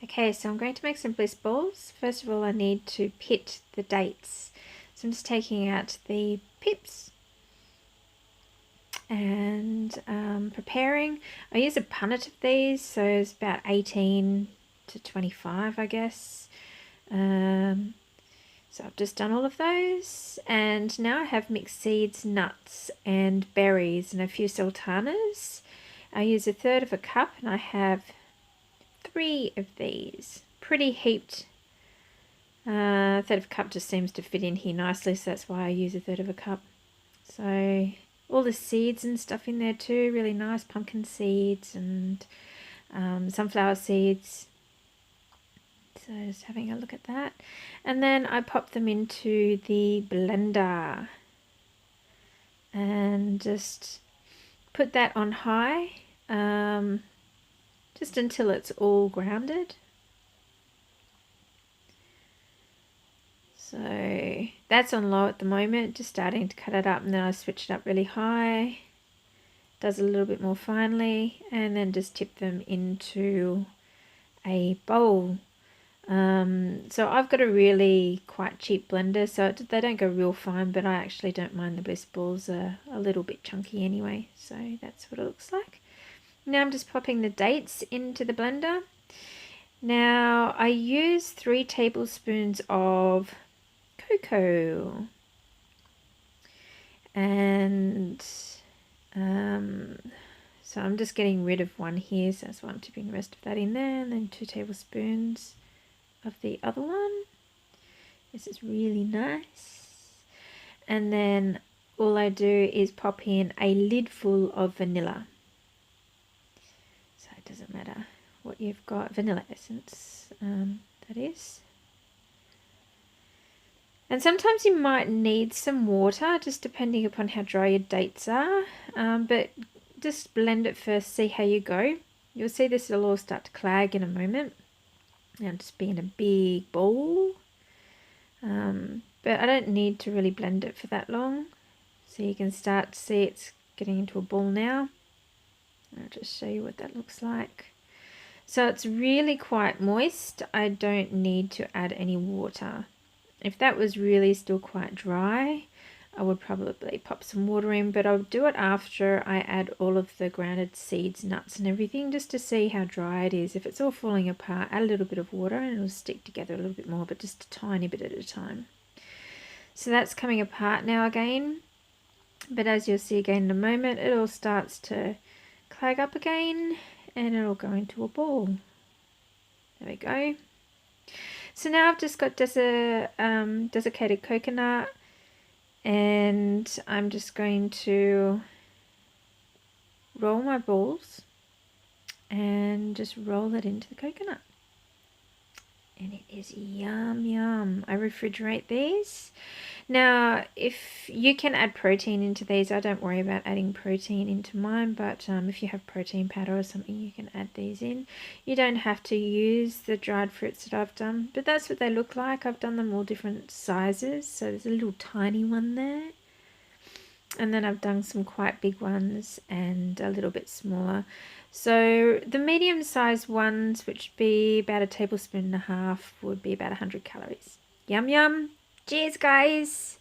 Okay, so I'm going to make some bliss balls. First of all, I need to pit the dates. So I'm just taking out the pips and preparing. I use a punnet of these, so it's about 18 to 25, I guess. So I've just done all of those, and now I have mixed seeds, nuts and berries and a few sultanas. I use 1/3 cup, and I have 3 of these, pretty heaped. 1/3 cup just seems to fit in here nicely, so that's why I use 1/3 cup. So all the seeds and stuff in there too, really nice, pumpkin seeds and sunflower seeds. So just having a look at that. And then I pop them into the blender and just put that on high, just until it's all grounded. So that's on low at the moment, just starting to cut it up, and then I switch it up really high, does a little bit more finely, and then just tip them into a bowl. So I've got a really quite cheap blender, so they don't go real fine, but I actually don't mind. The bliss balls are a little bit chunky anyway, so that's what it looks like. Now I'm just popping the dates into the blender. Now I use 3 tablespoons of cocoa, and so I'm just getting rid of one here, so that's why I'm tipping the rest of that in there, and then 2 tablespoons of the other one. This is really nice. And then all I do is pop in a lid full of vanilla. So it doesn't matter what you've got, vanilla essence, that is. And sometimes you might need some water, just depending upon how dry your dates are, but just blend it first, see how you go. You'll see this will all start to clag in a moment. Now just be in a big bowl, but I don't need to really blend it for that long, so you can start to see it's getting into a ball now. I'll just show you what that looks like. So it's really quite moist. I don't need to add any water. If that was really still quite dry, I would probably pop some water in, but I'll do it after I add all of the grounded seeds, nuts and everything, just to see how dry it is. If it's all falling apart, add a little bit of water and it'll stick together a little bit more, but just a tiny bit at a time. So that's coming apart now again, but as you'll see again in a moment, it all starts to clag up again and it'll go into a ball. There we go. So now I've just got desiccated coconut, and I'm just going to roll my balls and just roll it into the coconut. And it is yum yum. I refrigerate these. Now, if you can add protein into these, I don't worry about adding protein into mine, but if you have protein powder or something, you can add these in. You don't have to use the dried fruits that I've done, but that's what they look like. I've done them all different sizes, so there's a little tiny one there. And then I've done some quite big ones and a little bit smaller. So the medium-sized ones, which would be about 1.5 tablespoons, would be about 100 calories. Yum yum. Cheers, guys.